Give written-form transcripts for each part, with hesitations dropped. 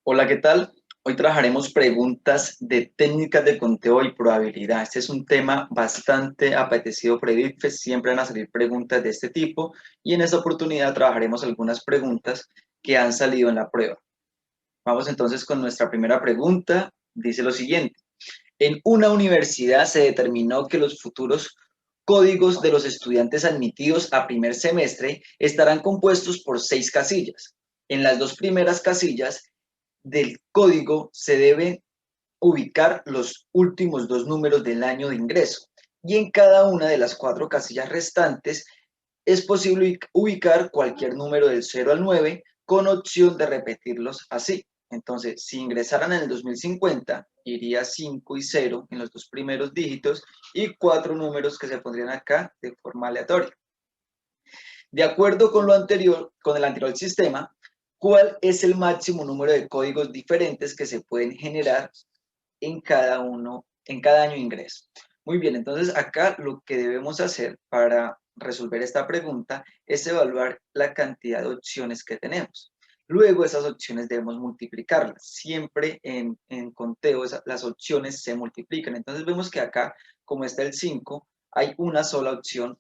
Hola, ¿qué tal? Hoy trabajaremos preguntas de técnicas de conteo y probabilidad. Este es un tema bastante apetecido por el ICFES. Siempre van a salir preguntas de este tipo y en esta oportunidad trabajaremos algunas preguntas que han salido en la prueba. Vamos entonces con nuestra primera pregunta. Dice lo siguiente. En una universidad se determinó que los futuros códigos de los estudiantes admitidos a primer semestre estarán compuestos por 6 casillas. En las dos primeras casillas del código se deben ubicar los últimos dos números del año de ingreso y en cada una de las 4 casillas restantes es posible ubicar cualquier número del 0 al 9 con opción de repetirlos así. Entonces, si ingresaran en el 2050, iría 5 y 0 en los dos primeros dígitos y 4 números que se pondrían acá de forma aleatoria. De acuerdo con lo anterior, con el anterior sistema, ¿cuál es el máximo número de códigos diferentes que se pueden generar en cada año de ingreso? Muy bien, entonces acá lo que debemos hacer para resolver esta pregunta es evaluar la cantidad de opciones que tenemos. Luego esas opciones debemos multiplicarlas. Siempre en conteo las opciones se multiplican. Entonces vemos que acá, como está el 5, hay una sola opción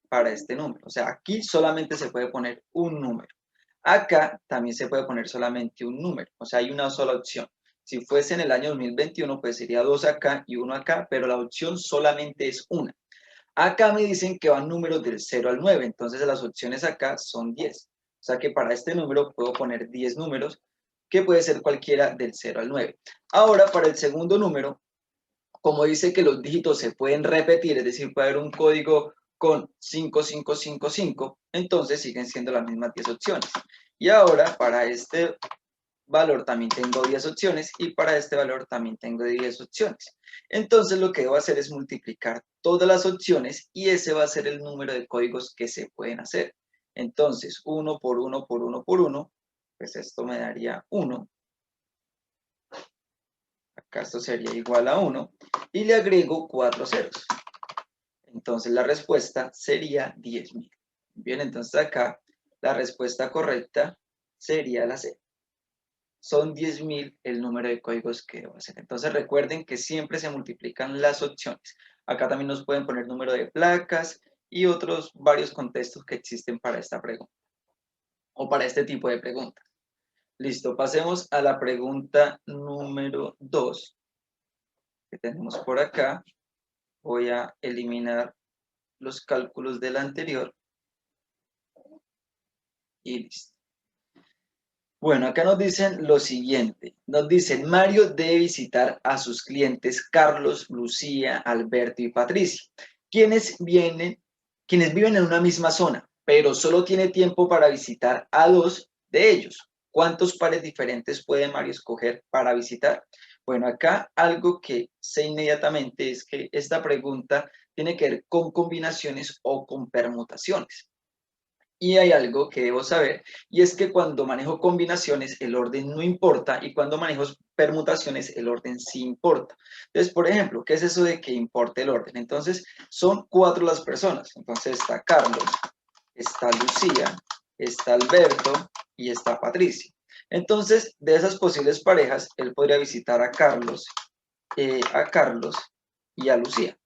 para este número. O sea, aquí solamente se puede poner un número. Acá también se puede poner solamente un número. O sea, hay una sola opción. Si fuese en el año 2021, pues sería 2 acá y 1 acá, pero la opción solamente es una. Acá me dicen que van números del 0 al 9, entonces las opciones acá son 10. O sea que para este número puedo poner 10 números, que puede ser cualquiera del 0 al 9. Ahora, para el segundo número, como dice que los dígitos se pueden repetir, es decir, puede haber un código con 5555, entonces siguen siendo las mismas 10 opciones. Y ahora, para este valor también tengo 10 opciones y para este valor también tengo 10 opciones. Entonces lo que debo hacer es multiplicar todas las opciones y ese va a ser el número de códigos que se pueden hacer. Entonces 1 por 1 por 1 por 1, pues esto me daría 1. Acá esto sería igual a 1 y le agrego 4 ceros. Entonces la respuesta sería 10.000. Bien, entonces acá la respuesta correcta sería la C. Son 10.000 el número de códigos que debo hacer. Entonces recuerden que siempre se multiplican las opciones. Acá también nos pueden poner número de placas y otros varios contextos que existen para esta pregunta o para este tipo de preguntas. Listo, pasemos a la pregunta número 2 que tenemos por acá. Voy a eliminar los cálculos del anterior y listo. Bueno, acá nos dicen lo siguiente. Nos dicen, Mario debe visitar a sus clientes Carlos, Lucía, Alberto y Patricia, quienes viven en una misma zona, pero solo tiene tiempo para visitar a 2 de ellos. ¿Cuántos pares diferentes puede Mario escoger para visitar? Bueno, acá algo que sé inmediatamente es que esta pregunta tiene que ver con combinaciones o con permutaciones. Y hay algo que debo saber, y es que cuando manejo combinaciones el orden no importa, y cuando manejo permutaciones el orden sí importa. Entonces, por ejemplo, ¿qué es eso de que importe el orden? Entonces, son 4 las personas. Entonces está Carlos, está Lucía, está Alberto y está Patricia. Entonces, de esas posibles parejas, él podría visitar a Carlos y a Lucía.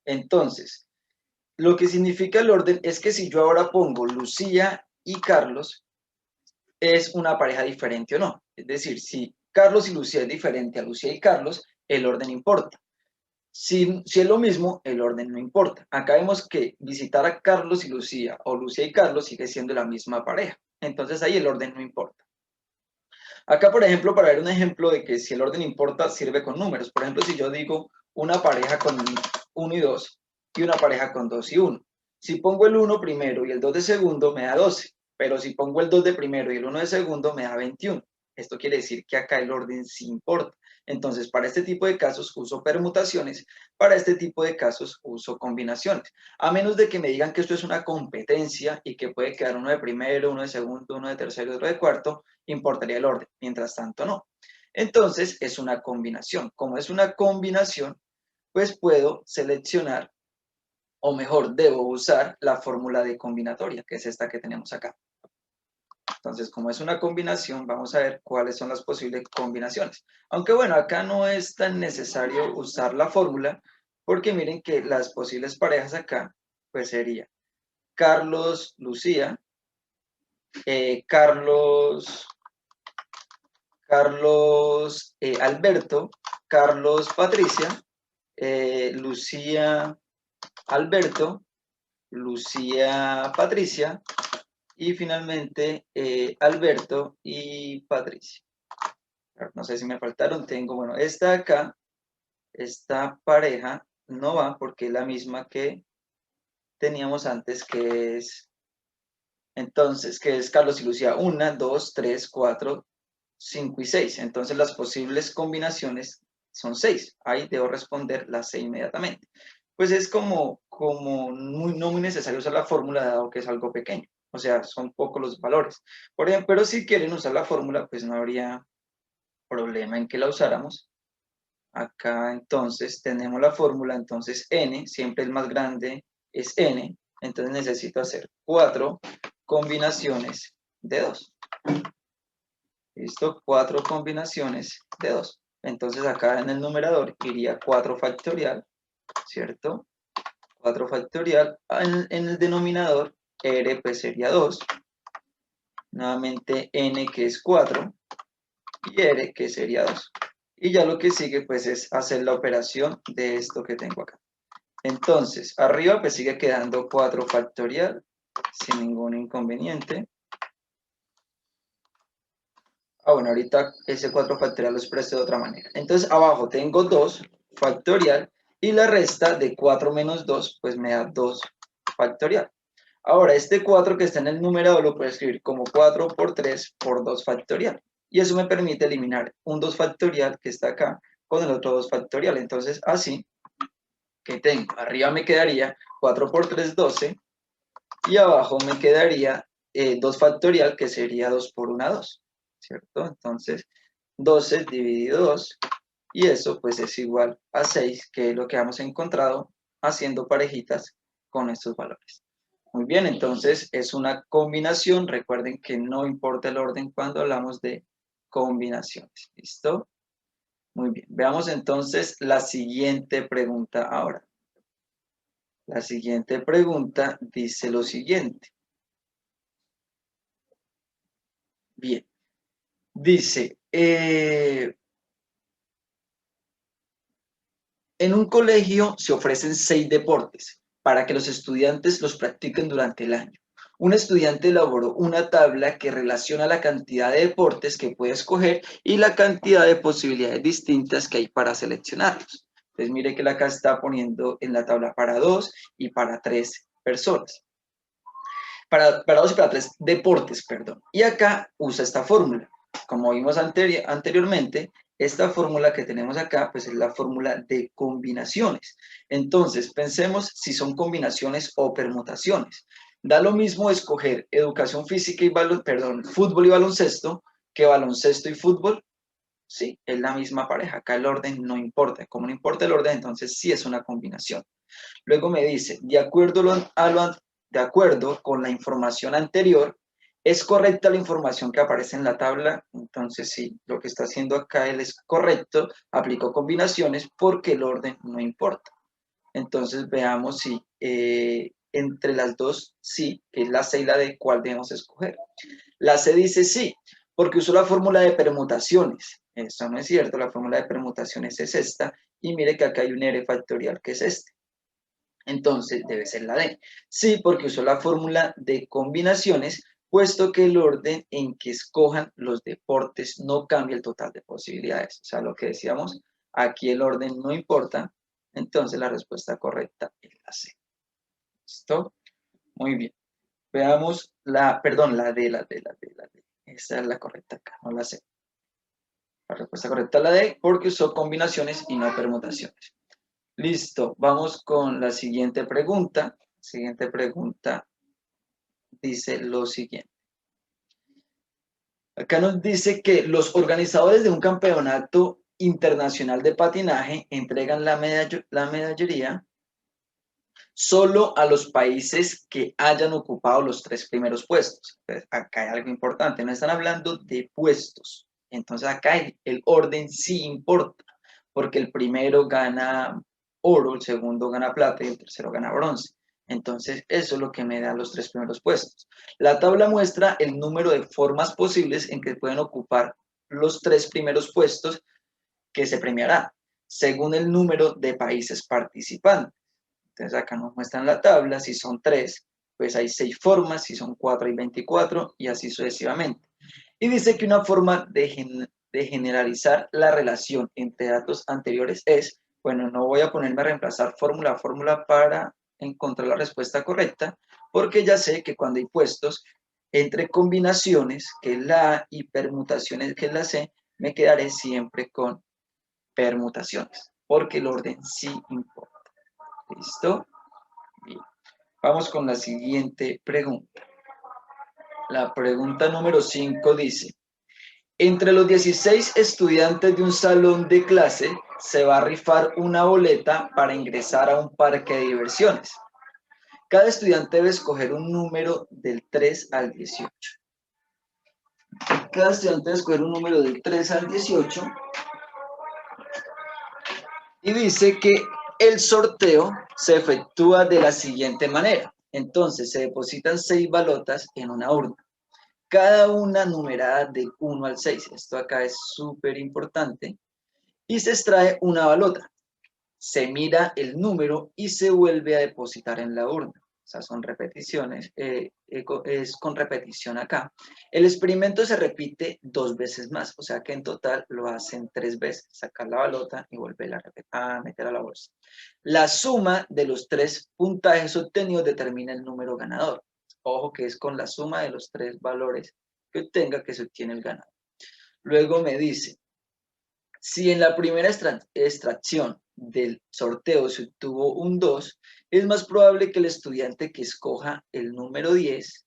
Entonces, lo que significa el orden es que si yo ahora pongo Lucía y Carlos, es una pareja diferente o no. Es decir, si Carlos y Lucía es diferente a Lucía y Carlos, el orden importa. Si es lo mismo, el orden no importa. Acá vemos que visitar a Carlos y Lucía o Lucía y Carlos sigue siendo la misma pareja. Entonces ahí el orden no importa. Acá, por ejemplo, para ver un ejemplo de que si el orden importa, sirve con números. Por ejemplo, si yo digo una pareja con 1 y 2 y una pareja con 2 y 1. Si pongo el 1 primero y el 2 de segundo, me da 12. Pero si pongo el 2 de primero y el 1 de segundo, me da 21. Esto quiere decir que acá el orden sí importa. Entonces, para este tipo de casos uso permutaciones, para este tipo de casos uso combinaciones. A menos de que me digan que esto es una competencia y que puede quedar uno de primero, uno de segundo, uno de tercero y otro de cuarto, importaría el orden. Mientras tanto, no. Entonces, es una combinación. Como es una combinación, pues puedo seleccionar, o mejor, debo usar la fórmula de combinatoria, que es esta que tenemos acá. Entonces, como es una combinación, vamos a ver cuáles son las posibles combinaciones. Aunque bueno, acá no es tan necesario usar la fórmula, porque miren que las posibles parejas acá, pues sería Carlos, Lucía, Carlos, Alberto, Carlos, Patricia, Lucía, Alberto, Lucía, Patricia, y finalmente Alberto y Patricia. No sé si me faltaron, tengo, bueno, esta acá, esta pareja no va porque es la misma que teníamos antes, que es, entonces, que es Carlos y Lucía, 1, 2, 3, 4, 5 y 6. Entonces las posibles combinaciones son 6. Ahí debo responder la C inmediatamente. Pues es como no muy necesario usar la fórmula dado que es algo pequeño. O sea, son pocos los valores. Por ejemplo, pero si quieren usar la fórmula, pues no habría problema en que la usáramos. Acá entonces tenemos la fórmula, entonces n, siempre el más grande es n, entonces necesito hacer 4 combinaciones de 2. ¿Listo? 4 combinaciones de 2. Entonces acá en el numerador iría 4 factorial, ¿cierto? 4 factorial. En el denominador, r pues sería 2. Nuevamente n que es 4 y r que sería 2. Y ya lo que sigue pues es hacer la operación de esto que tengo acá. Entonces, arriba pues sigue quedando 4 factorial sin ningún inconveniente. Bueno, ahorita ese 4 factorial lo expreso de otra manera. Entonces, abajo tengo 2 factorial y la resta de 4 menos 2 pues me da 2 factorial. Ahora, este 4 que está en el numerador lo puedo escribir como 4 por 3 por 2 factorial. Y eso me permite eliminar un 2 factorial que está acá con el otro 2 factorial. Entonces, así que tengo, arriba me quedaría 4 por 3, 12. Y abajo me quedaría 2 factorial, que sería 2 por 1, 2. ¿Cierto? Entonces, 12 dividido 2. Y eso pues es igual a 6, que es lo que hemos encontrado haciendo parejitas con estos valores. Muy bien, entonces es una combinación. Recuerden que no importa el orden cuando hablamos de combinaciones. ¿Listo? Muy bien. Veamos entonces la siguiente pregunta ahora. La siguiente pregunta dice lo siguiente. Bien. Dice, en un colegio se ofrecen 6 deportes para que los estudiantes los practiquen durante el año. Un estudiante elaboró una tabla que relaciona la cantidad de deportes que puede escoger y la cantidad de posibilidades distintas que hay para seleccionarlos. Entonces mire que la acá está poniendo en la tabla para 2 y para 3 personas. Para 2 y para 3 deportes, perdón. Y acá usa esta fórmula. Como vimos anteriormente, esta fórmula que tenemos acá, pues es la fórmula de combinaciones. Entonces, pensemos si son combinaciones o permutaciones. Da lo mismo escoger educación física y fútbol y baloncesto que baloncesto y fútbol. Sí, es la misma pareja. Acá el orden no importa. Como no importa el orden, entonces sí es una combinación. Luego me dice, de acuerdo con la información anterior, ¿es correcta la información que aparece en la tabla? Entonces sí, lo que está haciendo acá él es correcto, aplicó combinaciones porque el orden no importa. Entonces veamos si entre las dos sí, que es la C y la D, ¿cuál debemos escoger? La C dice sí, porque usó la fórmula de permutaciones. Eso no es cierto, la fórmula de permutaciones es esta, y mire que acá hay un R factorial que es este. Entonces debe ser la D. Sí, porque usó la fórmula de combinaciones, puesto que el orden en que escojan los deportes no cambia el total de posibilidades. O sea, lo que decíamos, aquí el orden no importa, entonces la respuesta correcta es la C. ¿Listo? Muy bien. Veamos la D. Esa es la correcta acá, no la C. La respuesta correcta es la D, porque usó combinaciones y no permutaciones. Listo, vamos con la siguiente pregunta. Siguiente pregunta dice lo siguiente. Acá nos dice que los organizadores de un campeonato internacional de patinaje entregan la medallería solo a los países que hayan ocupado los 3 primeros puestos. Entonces, acá hay algo importante, no están hablando de puestos. Entonces acá el orden sí importa, porque el primero gana oro, el segundo gana plata y el tercero gana bronce. Entonces eso es lo que me da los 3 primeros puestos. La tabla muestra el número de formas posibles en que pueden ocupar los 3 primeros puestos que se premiará, según el número de países participantes. Entonces acá nos muestran la tabla, si son 3, pues hay 6 formas, si son 4 hay 24 y así sucesivamente. Y dice que una forma de generalizar la relación entre datos anteriores es, bueno, no voy a ponerme a reemplazar fórmula a fórmula para encontrar la respuesta correcta, porque ya sé que cuando hay puestos entre combinaciones, que es la A, y permutaciones, que es la C, me quedaré siempre con permutaciones, porque el orden sí importa. ¿Listo? Bien. Vamos con la siguiente pregunta. La pregunta número 5 dice, entre los 16 estudiantes de un salón de clase se va a rifar una boleta para ingresar a un parque de diversiones. Cada estudiante debe escoger un número del 3 al 18. Cada estudiante debe escoger un número del 3 al 18 y dice que el sorteo se efectúa de la siguiente manera. Entonces, se depositan 6 balotas en una urna, cada una numerada del 1 al 6. Esto acá es súper importante. Y se extrae una balota. Se mira el número y se vuelve a depositar en la urna. O sea, son repeticiones, es con repetición acá. El experimento se repite 2 veces más, o sea que en total lo hacen 3 veces. Sacar la balota y volver a meter a la bolsa. La suma de los 3 puntajes obtenidos determina el número ganador. Ojo que es con la suma de los 3 valores que obtenga que se obtiene el ganador. Luego me dice, si en la primera extracción del sorteo se obtuvo un 2, es más probable que el estudiante que escoja el número 10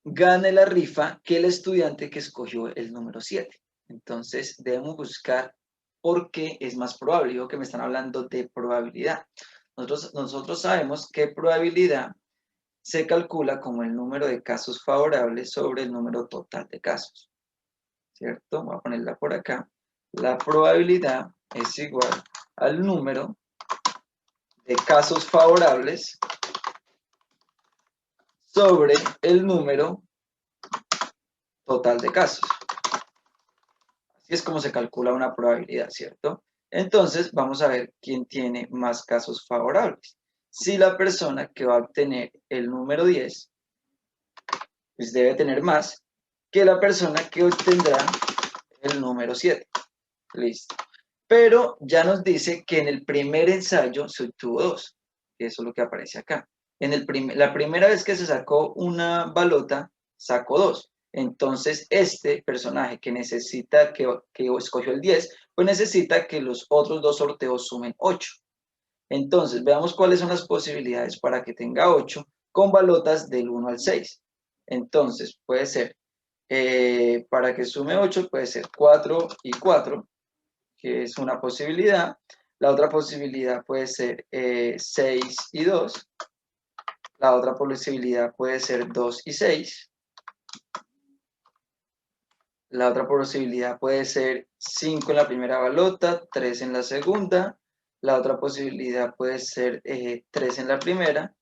gane la rifa que el estudiante que escogió el número 7. Entonces debemos buscar por qué es más probable. Digo que me están hablando de probabilidad. Nosotros sabemos que probabilidad se calcula como el número de casos favorables sobre el número total de casos. ¿Cierto? Voy a ponerla por acá. La probabilidad es igual al número de casos favorables sobre el número total de casos. Así es como se calcula una probabilidad, ¿cierto? Entonces, vamos a ver quién tiene más casos favorables. Si la persona que va a obtener el número 10, pues debe tener más que la persona que obtendrá el número 7. Listo. Pero ya nos dice que en el primer ensayo se obtuvo 2, que eso es lo que aparece acá. La primera vez que se sacó una balota, sacó 2. Entonces, este personaje que necesita, que escogió el 10, pues necesita que los otros 2 sorteos sumen 8. Entonces, veamos cuáles son las posibilidades para que tenga 8 con balotas del 1 al 6. Entonces, puede ser, para que sume 8, puede ser 4 y 4, que es una posibilidad. La otra posibilidad puede ser 6 y 2. La otra posibilidad puede ser 2 y 6. La otra posibilidad puede ser 5 en la primera balota, 3 en la segunda. La otra posibilidad puede ser 3 en la primera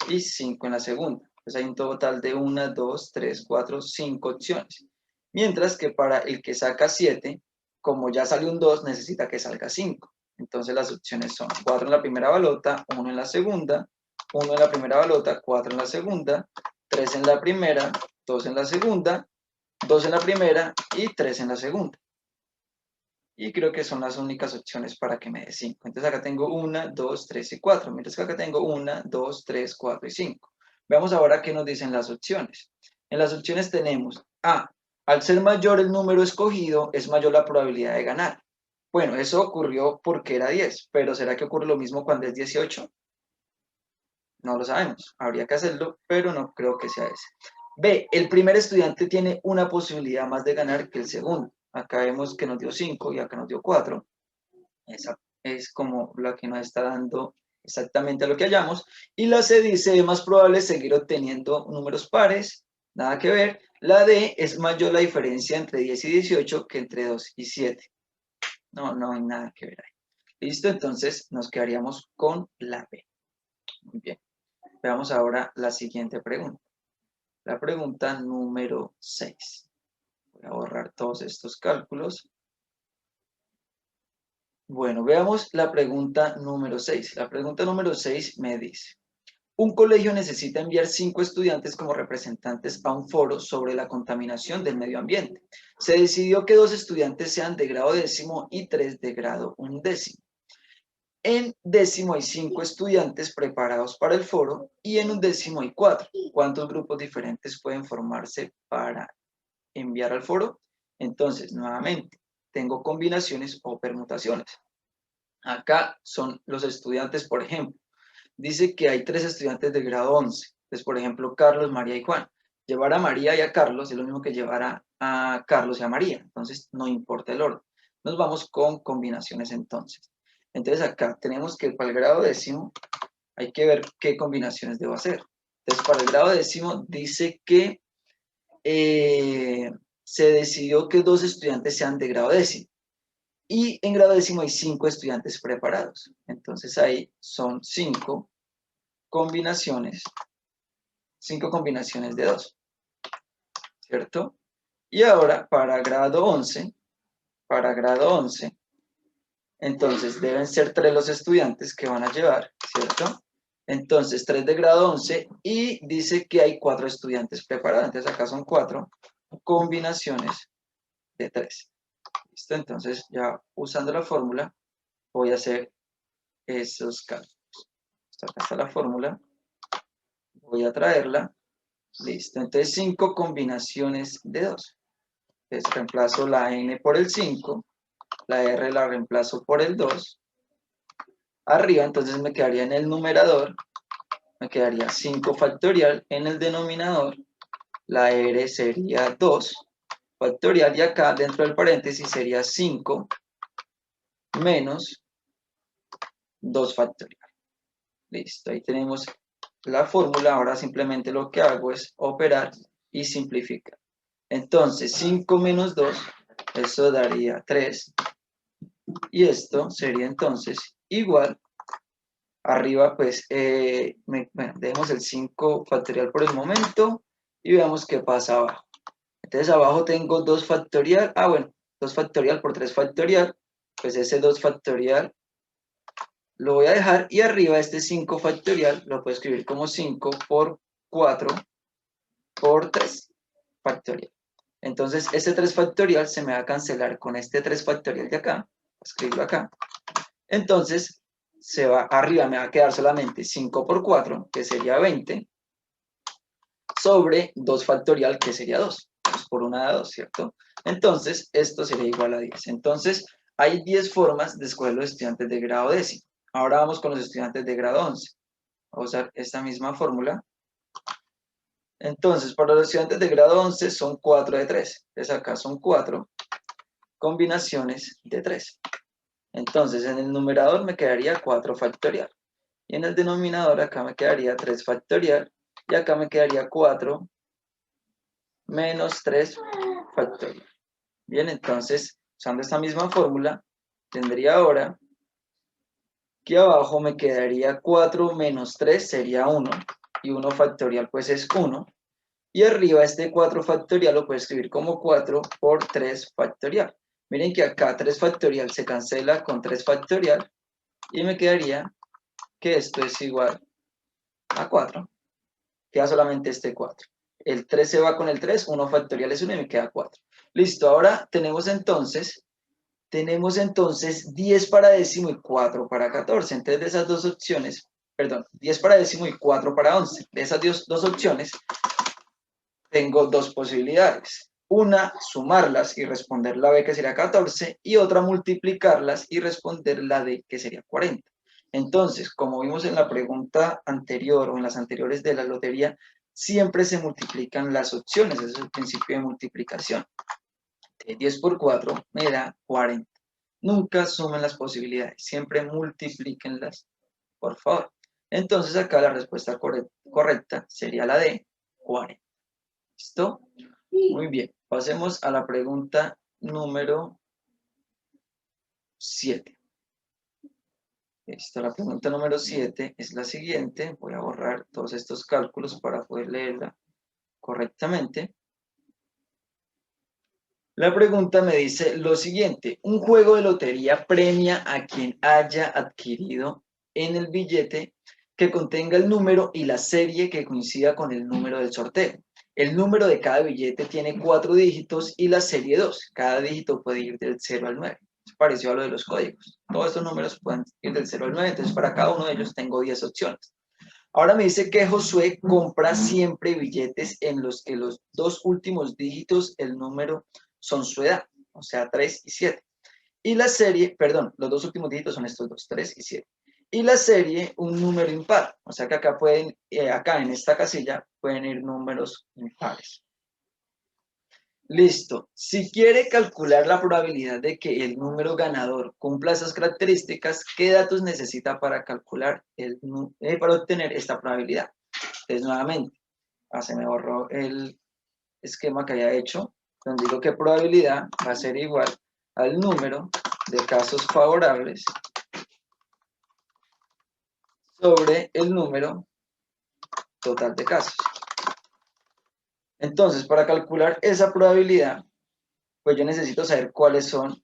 y 5 en la segunda. Pues hay un total de 1, 2, 3, 4, 5 opciones. Mientras que para el que saca 7, como ya salió un 2, necesita que salga 5. Entonces las opciones son 4 en la primera balota, 1 en la segunda, 1 en la primera balota, 4 en la segunda, 3 en la primera, 2 en la segunda, 2 en la primera y 3 en la segunda. Y creo que son las únicas opciones para que me dé 5. Entonces acá tengo 1, 2, 3 y 4. Mientras que acá tengo 1, 2, 3, 4 y 5. Veamos ahora qué nos dicen las opciones. En las opciones tenemos A. Al ser mayor el número escogido, es mayor la probabilidad de ganar. Bueno, eso ocurrió porque era 10. Pero ¿será que ocurre lo mismo cuando es 18? No lo sabemos. Habría que hacerlo, pero no creo que sea ese. B. El primer estudiante tiene una posibilidad más de ganar que el segundo. Acá vemos que nos dio 5 y acá nos dio 4. es como la que nos está dando exactamente lo que hallamos. Y la C dice, es más probable seguir obteniendo números pares, nada que ver. La D es mayor la diferencia entre 10 y 18 que entre 2 y 7. No hay nada que ver ahí. ¿Listo? Entonces nos quedaríamos con la B. Muy bien. Veamos ahora la siguiente pregunta. La pregunta número 6. Voy a borrar todos estos cálculos. Bueno, veamos la pregunta número 6. La pregunta número 6 me dice, un colegio necesita enviar 5 estudiantes como representantes a un foro sobre la contaminación del medio ambiente. Se decidió que 2 estudiantes sean de grado décimo y 3 de grado undécimo. En décimo hay 5 estudiantes preparados para el foro y en undécimo hay 4. ¿Cuántos grupos diferentes pueden formarse para enviar al foro? Entonces, nuevamente, tengo combinaciones o permutaciones. Acá son los estudiantes, por ejemplo. Dice que hay 3 estudiantes de grado 11. Entonces, por ejemplo, Carlos, María y Juan. Llevar a María y a Carlos es lo mismo que llevar a Carlos y a María. Entonces, no importa el orden. Nos vamos con combinaciones entonces. Entonces, acá tenemos que para el grado décimo hay que ver qué combinaciones debo hacer. Entonces, para el grado décimo dice que se decidió que 2 estudiantes sean de grado décimo. Y en grado décimo hay 5 estudiantes preparados. Entonces ahí son 5 combinaciones de 2, ¿cierto? Y ahora para grado 11, entonces deben ser 3 los estudiantes que van a llevar, ¿cierto? Entonces 3 de grado 11 y dice que hay 4 estudiantes preparados. Entonces acá son 4 combinaciones de 3. ¿Listo? Entonces ya usando la fórmula voy a hacer esos cálculos. Acá está la fórmula. Voy a traerla. Listo. Entonces 5 combinaciones de 2. Entonces reemplazo la n por el 5. La r la reemplazo por el 2. Arriba entonces me quedaría en el numerador. Me quedaría 5 factorial. En el denominador la r sería 2 factorial. Y acá dentro del paréntesis sería 5 menos 2 factorial. Listo. Ahí tenemos la fórmula. Ahora simplemente lo que hago es operar y simplificar. Entonces 5 menos 2, eso daría 3. Y esto sería entonces igual. Arriba pues, bueno, dejemos el 5 factorial por el momento y veamos qué pasa abajo. Entonces abajo tengo 2 factorial. Bueno, 2 factorial por 3 factorial. Pues ese 2 factorial lo voy a dejar. Y arriba este 5 factorial lo puedo escribir como 5 por 4 por 3 factorial. Entonces, este 3 factorial se me va a cancelar con este 3 factorial de acá. Escribirlo acá. Entonces, arriba me va a quedar solamente 5 por 4, que sería 20, sobre 2 factorial, que sería 2. Pues por una de 2, ¿cierto? Entonces, esto sería igual a 10. Entonces, hay 10 formas de escoger los estudiantes de grado décimo. Ahora vamos con los estudiantes de grado 11. Vamos a usar esta misma fórmula. Entonces, para los estudiantes de grado 11 son 4 de 3. Entonces, acá son 4 combinaciones de 3. Entonces, en el numerador me quedaría 4 factorial. Y en el denominador acá me quedaría 3 factorial. Y acá me quedaría 4 menos 3 factorial. Bien, entonces, usando esta misma fórmula, tendría ahora que abajo me quedaría 4 menos 3 sería 1. Y 1 factorial pues es 1. Y arriba este 4 factorial lo puedo escribir como 4 por 3 factorial. Miren que acá 3 factorial se cancela con 3 factorial y me quedaría que esto es igual a 4. Queda solamente este 4. El 3 se va con el 3, 1 factorial es 1 y me queda 4. Listo, ahora tenemos entonces 10 para décimo y 4 para 14. Entonces de esas dos opciones, perdón, 10 para décimo y 4 para 11. De esas dos opciones tengo dos posibilidades. Una, sumarlas y responder la B, que sería 14, y otra, multiplicarlas y responder la D, que sería 40. Entonces, como vimos en la pregunta anterior o en las anteriores de la lotería, siempre se multiplican las opciones. Ese es el principio de multiplicación. 10 por 4 me da 40. Nunca sumen las posibilidades, siempre multiplíquenlas, por favor. Entonces acá la respuesta correcta sería la de 40. ¿Listo? Muy bien. Pasemos a la pregunta número 7. Listo, la pregunta número 7 es la siguiente. Voy a borrar todos estos cálculos para poder leerla correctamente. La pregunta me dice lo siguiente: un juego de lotería premia a quien haya adquirido en el billete que contenga el número y la serie que coincida con el número del sorteo. El número de cada billete tiene 4 dígitos y la serie 2. Cada dígito puede ir del 0 al 9. Es parecido a lo de los códigos. Todos estos números pueden ir del 0 al 9, entonces para cada uno de ellos tengo 10 opciones. Ahora me dice que Josué compra siempre billetes en los que los dos últimos dígitos, el número, son su edad, o sea, 3 y 7. Y la serie, perdón, los dos últimos dígitos son estos dos, 3 y 7. Y la serie, un número impar, o sea que acá pueden, acá en esta casilla, pueden ir números impares. Listo. Si quiere calcular la probabilidad de que el número ganador cumpla esas características, ¿qué datos necesita para calcular para obtener esta probabilidad? Entonces, nuevamente, se me borró el esquema que había hecho, donde digo que probabilidad va a ser igual al número de casos favorables sobre el número total de casos. Entonces, para calcular esa probabilidad, pues yo necesito saber cuáles son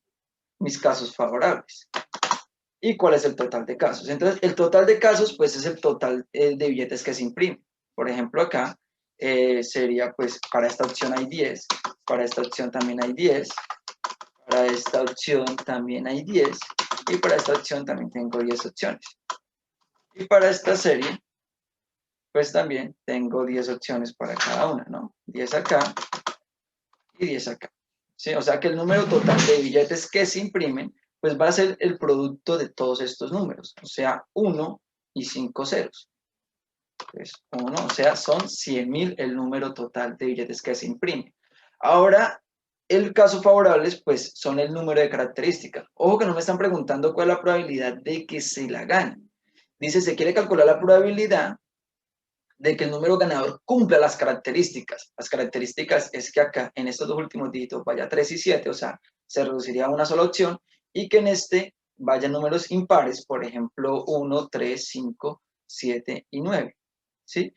mis casos favorables y cuál es el total de casos. Entonces, el total de casos, pues es el total de billetes que se imprimen. Por ejemplo, acá sería, pues, para esta opción hay 10, para esta opción también hay 10, para esta opción también hay 10, y para esta opción también tengo 10 opciones. Y para esta serie, pues también tengo 10 opciones para cada una, ¿no? 10 acá y 10 acá. ¿Sí? O sea que el número total de billetes que se imprimen, pues va a ser el producto de todos estos números, o sea, 1 y 5 ceros. Entonces, 1, o sea, son 100.000 el número total de billetes que se imprimen. Ahora, el caso favorable, pues, son el número de características. Ojo que no me están preguntando cuál es la probabilidad de que se la ganen. Dice, se quiere calcular la probabilidad de que el número ganador cumpla las características. Las características es que acá, en estos dos últimos dígitos, vaya 3 y 7, o sea, se reduciría a una sola opción, y que en este vayan números impares, por ejemplo, 1, 3, 5, 7 y 9, ¿sí?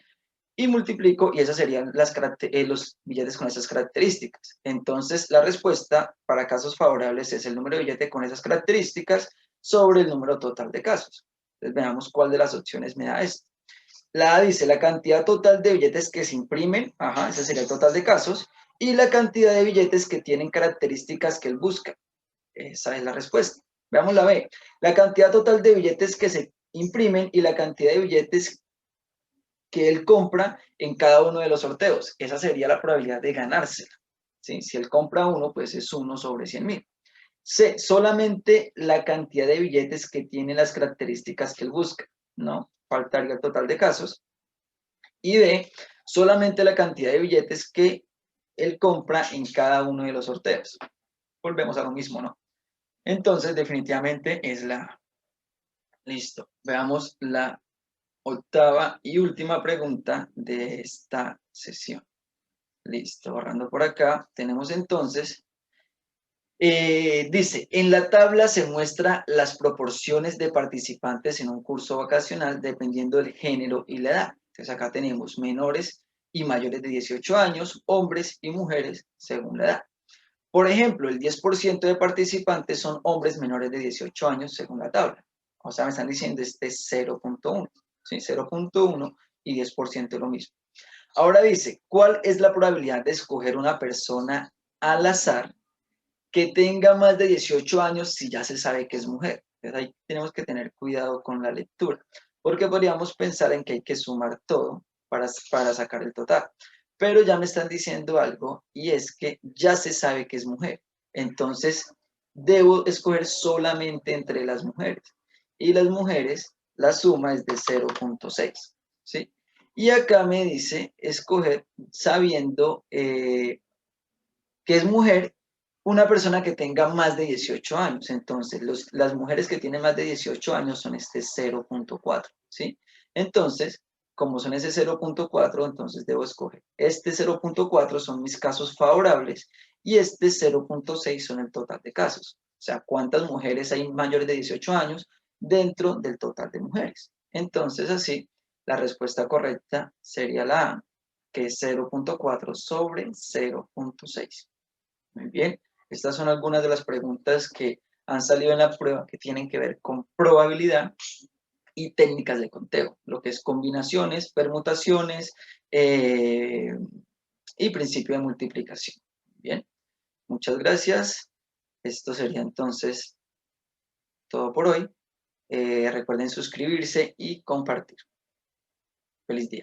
Y multiplico, y esas serían los billetes con esas características. Entonces, la respuesta para casos favorables es el número de billete con esas características sobre el número total de casos. Entonces, veamos cuál de las opciones me da esto. La A dice la cantidad total de billetes que se imprimen, ese sería el total de casos, y la cantidad de billetes que tienen características que él busca. Esa es la respuesta. Veamos la B. La cantidad total de billetes que se imprimen y la cantidad de billetes que él compra en cada uno de los sorteos. Esa sería la probabilidad de ganársela. ¿Sí? Si él compra uno, pues es 1 sobre 100.000. C. Solamente la cantidad de billetes que tienen las características que él busca. No, faltaría el total de casos. Y D, solamente la cantidad de billetes que él compra en cada uno de los sorteos. Volvemos a lo mismo, ¿no? Entonces, definitivamente es la A. Listo. Veamos la octava y última pregunta de esta sesión. Listo. Borrando por acá, tenemos entonces, dice, en la tabla se muestra las proporciones de participantes en un curso vacacional dependiendo del género y la edad. Entonces acá tenemos menores y mayores de 18 años, hombres y mujeres según la edad. Por ejemplo, el 10% de participantes son hombres menores de 18 años según la tabla. O sea, me están diciendo este 0.1, ¿sí? 0.1 y 10% es lo mismo. Ahora dice, ¿cuál es la probabilidad de escoger una persona al azar que tenga más de 18 años si ya se sabe que es mujer? Entonces ahí tenemos que tener cuidado con la lectura, porque podríamos pensar en que hay que sumar todo para sacar el total. Pero ya me están diciendo algo, y es que ya se sabe que es mujer. Entonces, debo escoger solamente entre las mujeres. Y las mujeres, la suma es de 0.6, ¿sí? Y acá me dice escoger sabiendo que es mujer una persona que tenga más de 18 años. Entonces, las mujeres que tienen más de 18 años son este 0.4, ¿sí? Entonces, como son ese 0.4, entonces debo escoger. Este 0.4 son mis casos favorables y este 0.6 son el total de casos. O sea, ¿cuántas mujeres hay mayores de 18 años dentro del total de mujeres? Entonces, así, la respuesta correcta sería la A, que es 0.4 sobre 0.6. Muy bien. Estas son algunas de las preguntas que han salido en la prueba que tienen que ver con probabilidad y técnicas de conteo, lo que es combinaciones, permutaciones y principio de multiplicación. Bien, muchas gracias. Esto sería entonces todo por hoy. Recuerden suscribirse y compartir. Feliz día.